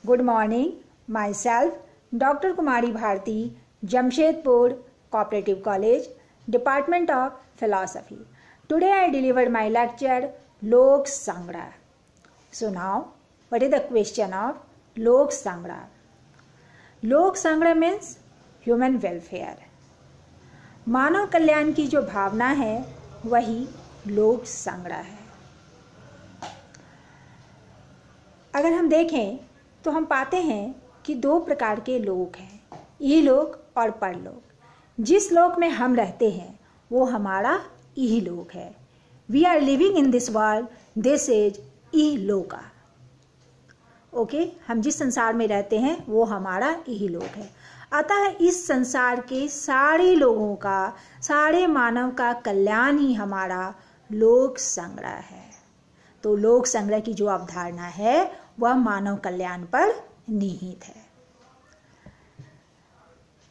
Good morning. Myself, Dr. Kumari Bharti, Jamshedpur Cooperative College, Department of Philosophy. Today I delivered my lecture, Lok Sangrah. So now, what is the question of Lok Sangrah? Lok Sangrah means human welfare. मानव कल्याण की जो भावना है वही लोक संग्रह है। अगर हम देखें तो हम पाते हैं कि दो प्रकार के लोक हैं, इहलोक और परलोक। जिस लोक में हम रहते हैं वो हमारा इहलोक है। We are living in this world, this is इहलोका। ओके, हम जिस संसार में रहते हैं वो हमारा इहलोक है। अतः इस संसार के सारे लोगों का, सारे मानव का कल्याण ही हमारा लोक संग्रह है। तो लोक संग्रह की जो अवधारणा है वह मानव कल्याण पर निहित है।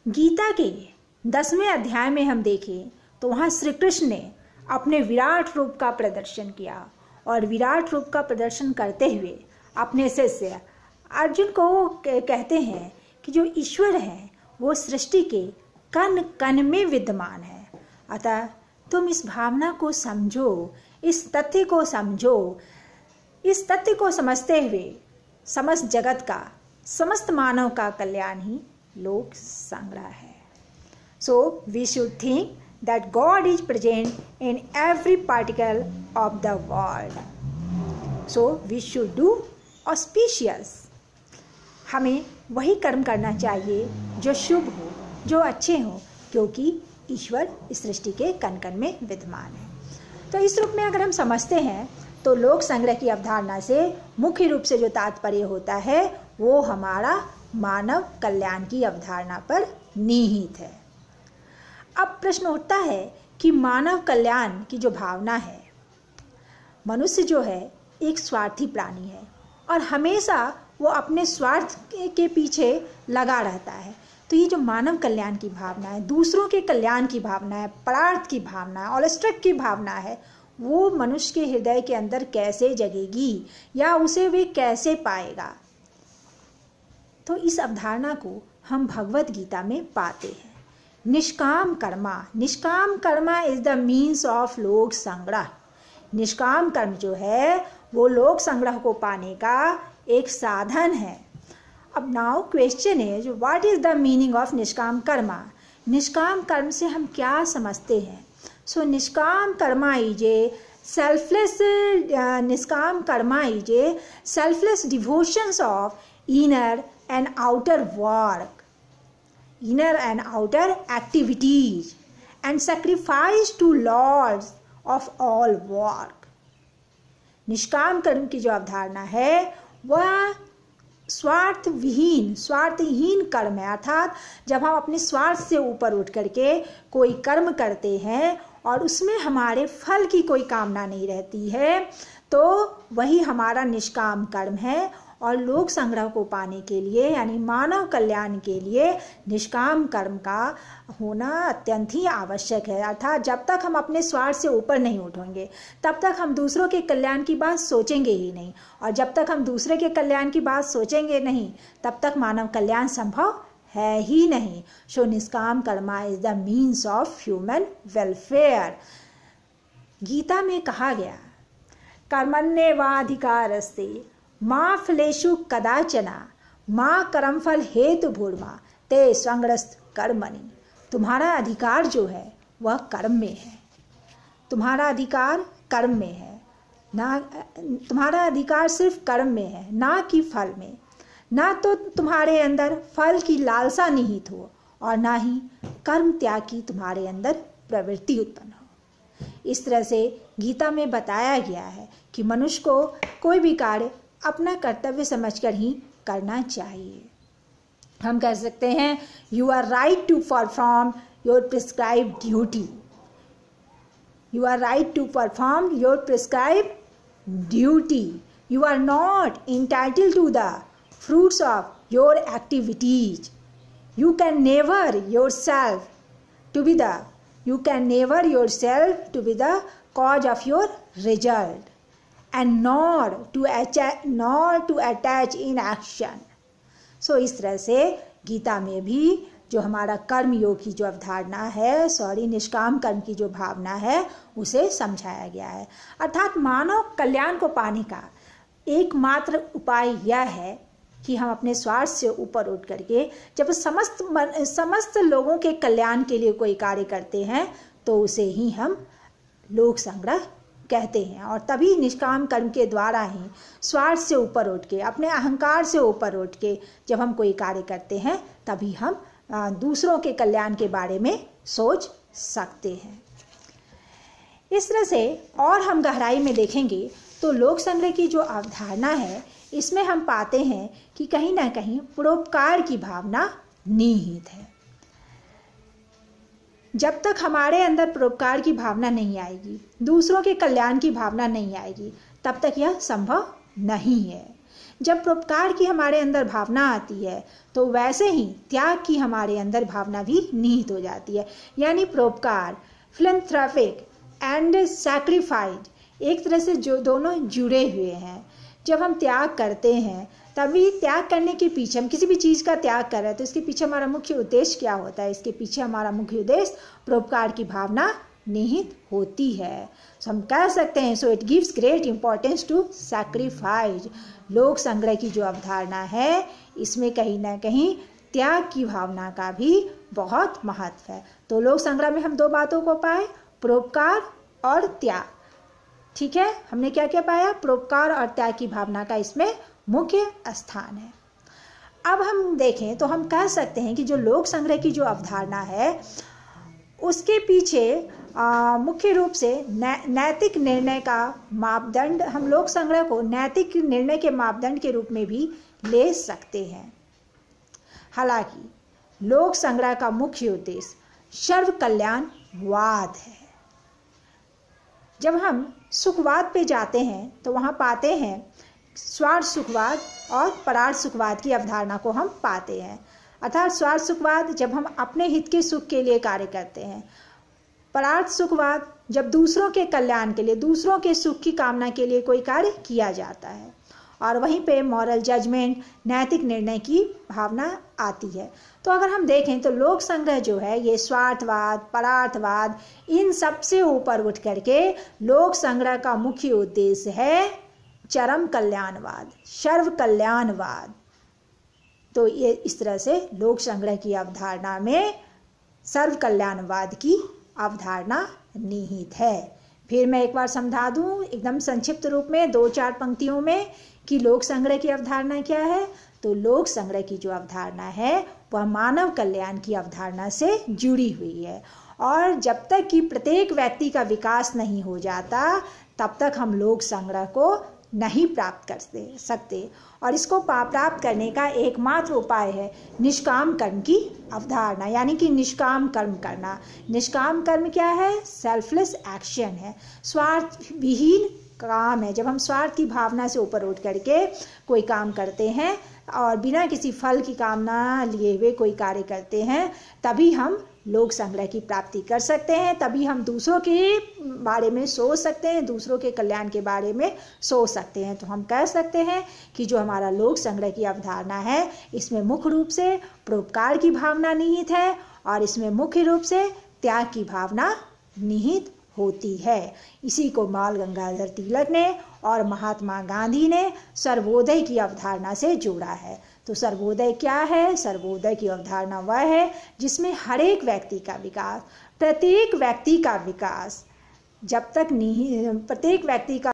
गीता के 10वें अध्याय में हम देखें तो वहां श्री कृष्ण ने अपने विराट रूप का प्रदर्शन किया और विराट रूप का प्रदर्शन करते हुए अपने शिष्य अर्जुन को कहते हैं कि जो ईश्वर है वो सृष्टि के कण कण में विद्यमान है। अतः तुम इस भावना को समझो, इस तथ्य को समझो। इस तथ्य को समझते हुए समस्त जगत का, समस्त मानव का कल्याण ही लोक संग्रह है। So we should think that God is present in every particle of the world. So we should do auspicious. हमें वही कर्म करना चाहिए जो शुभ हो, जो अच्छे हो, क्योंकि ईश्वर इस सृष्टि के कण कण में विद्यमान है। तो इस रूप में अगर हम समझते हैं तो लोक संग्रह की अवधारणा से मुख्य रूप से जो तात्पर्य होता है वो हमारा मानव कल्याण की अवधारणा पर निहित है। अब प्रश्न उठता है कि मानव कल्याण की जो भावना है, मनुष्य जो है एक स्वार्थी प्राणी है और हमेशा वो अपने स्वार्थ के पीछे लगा रहता है। तो ये जो मानव कल्याण की भावना है, दूसरों के कल्याण की भावना है, परार्थ की भावना है, ऑल्स्ट्रिक की भावना है, वो मनुष्य के हृदय के अंदर कैसे जगेगी या उसे वे कैसे पाएगा? तो इस अवधारणा को हम भगवत गीता में पाते हैं। निष्काम कर्मा, निष्काम karma is the means of लोक संग्रह। निष्काम कर्म जो है वो लोक संग्रह को पाने का एक साधन है। अब now question is what is the meaning of निष्काम कर्मा? निष्काम कर्म से हम क्या समझते हैं? सो nishkam karma is a selfless, nishkam karma is a selfless devotions of inner and outer work, inner and outer activities and sacrifice to lords of all work. निष्काम कर्म की जो अवधारणा है वह स्वार्थहीन कर्म है। अर्थात जब हम अपने स्वार्थ से ऊपर उठ करके कोई कर्म करते हैं और उसमें हमारे फल की कोई कामना नहीं रहती है तो वही हमारा निष्काम कर्म है। और लोक संग्रह को पाने के लिए यानी मानव कल्याण के लिए निष्काम कर्म का होना अत्यंत ही आवश्यक है। अर्थात जब तक हम अपने स्वार्थ से ऊपर नहीं उठेंगे तब तक हम दूसरों के कल्याण की बात सोचेंगे ही नहीं, और जब तक हम दूसरे के कल्याण की बात सोचेंगे नहीं तब तक मानव कल्याण संभव है ही नहीं। So nishkam karma is the means of human welfare. Gita में कहा गया कर्मण्येवाधिकारस्ते माँ फलेषु कदाचना माँ कर्मफल हेतु भूर्मा ते संग्रस्त कर्मणि। तुम्हारा अधिकार जो है वह कर्म में है, तुम्हारा अधिकार कर्म में है, ना तुम्हारा अधिकार सिर्फ कर्म में है, ना कि फल में। ना तो तुम्हारे अंदर फल की लालसा निहित हो और ना ही कर्म त्याग की तुम्हारे अंदर प्रवृत्ति उत्पन्न हो। इस तरह से गीता में बताया गया है कि मनुष्य को कोई भी कार्य अपना कर्तव्य समझकर ही करना चाहिए। हम कह सकते हैं you are right to perform your prescribed duty, you are right to perform your prescribed duty, you are not entitled to the fruits of your activities. You can never yourself to be the cause of your result and nor to attach in action. सो इस तरह से गीता में भी जो हमारा कर्म योग की जो अवधारणा है, निष्काम कर्म की जो भावना है, उसे समझाया गया है। अर्थात मानव कल्याण को पाने का एकमात्र उपाय यह है कि हम अपने स्वार्थ से ऊपर उठ करके जब समस्त लोगों के कल्याण के लिए कोई कार्य करते हैं तो उसे ही हम लोक संग्रह कहते हैं। और तभी निष्काम कर्म के द्वारा ही स्वार्थ से ऊपर उठ के, अपने अहंकार से ऊपर उठ के जब हम कोई कार्य करते हैं तभी हम दूसरों के कल्याण के बारे में सोच सकते हैं। इस तरह से और हम गहराई में देखेंगे तो लोक संग्रह की जो अवधारणा है, इसमें हम पाते हैं कि कहीं ना कहीं परोपकार की भावना निहित है। जब तक हमारे अंदर परोपकार की भावना नहीं आएगी, दूसरों के कल्याण की भावना नहीं आएगी, तब तक यह संभव नहीं है। जब परोपकार की हमारे अंदर भावना आती है तो वैसे ही त्याग की हमारे अंदर भावना भी निहित हो जाती है। यानी परोपकार, फिलैंथ्रोपिक एंड सैक्रिफाइस एक तरह से जो दोनों जुड़े हुए हैं। जब हम त्याग करते हैं तभी त्याग करने के पीछे, हम किसी भी चीज़ का त्याग कर रहे हैं तो इसके पीछे हमारा मुख्य उद्देश्य क्या होता है? इसके पीछे हमारा मुख्य उद्देश्य परोपकार की भावना निहित होती है। तो हम कह सकते हैं so it gives great importance to sacrifice. लोक संग्रह की जो अवधारणा है, इसमें कहीं ना कहीं त्याग की भावना का भी बहुत महत्व है। तो लोक संग्रह में हम दो बातों को पाए, परोपकार और त्याग। ठीक है, हमने क्या क्या पाया? परोपकार और त्याग की भावना का इसमें मुख्य स्थान है। अब हम देखें तो हम कह सकते हैं कि जो लोक संग्रह की जो अवधारणा है, उसके पीछे मुख्य रूप से नैतिक निर्णय का मापदंड, हम लोक संग्रह को नैतिक निर्णय के मापदंड के रूप में भी ले सकते हैं। हालांकि लोक संग्रह का मुख्य उद्देश्य सर्व कल्याणवाद है। जब हम सुखवाद पे जाते हैं तो वहाँ पाते हैं स्वार्थ सुखवाद और परार्थ सुखवाद की अवधारणा को हम पाते हैं। अर्थात स्वार्थ सुखवाद जब हम अपने हित के सुख के लिए कार्य करते हैं, परार्थ सुखवाद जब दूसरों के कल्याण के लिए, दूसरों के सुख की कामना के लिए कोई कार्य किया जाता है, और वहीं पे मॉरल जजमेंट, नैतिक निर्णय की भावना आती है। तो अगर हम देखें तो लोक संग्रह जो है ये स्वार्थवाद, परार्थवाद, इन सब से ऊपर उठ करके लोक संग्रह का मुख्य उद्देश्य है चरम कल्याणवाद, सर्व कल्याणवाद। तो ये इस तरह से लोक संग्रह की अवधारणा में सर्व कल्याणवाद की अवधारणा निहित है। फिर मैं एक बार समझा दूं एकदम संक्षिप्त रूप में 2-4 पंक्तियों में कि लोक संग्रह की अवधारणा क्या है। तो लोक संग्रह की जो अवधारणा है वह मानव कल्याण की अवधारणा से जुड़ी हुई है, और जब तक कि प्रत्येक व्यक्ति का विकास नहीं हो जाता तब तक हम लोक संग्रह को नहीं प्राप्त कर सकते। और इसको प्राप्त करने का एकमात्र उपाय है निष्काम कर्म की अवधारणा, यानी कि निष्काम कर्म करना। निष्काम कर्म क्या है? सेल्फलेस एक्शन है, स्वार्थ विहीन काम है। जब हम स्वार्थ की भावना से ऊपर उठ करके कोई काम करते हैं और बिना किसी फल की कामना लिए हुए कोई कार्य करते हैं, तभी हम लोक संग्रह की प्राप्ति कर सकते हैं, तभी हम दूसरों के बारे में सोच सकते हैं, दूसरों के कल्याण के बारे में सोच सकते हैं। तो हम कह सकते हैं कि जो हमारा लोक संग्रह की अवधारणा है, इसमें मुख्य रूप से परोपकार की भावना निहित है और इसमें मुख्य रूप से त्याग की भावना निहित होती है। इसी को बाल गंगाधर तिलक ने और महात्मा गांधी ने सर्वोदय की अवधारणा से जोड़ा है। तो सर्वोदय क्या है? सर्वोदय की अवधारणा वह है जिसमें हर एक व्यक्ति का विकास, प्रत्येक व्यक्ति का विकास, जब तक प्रत्येक व्यक्ति का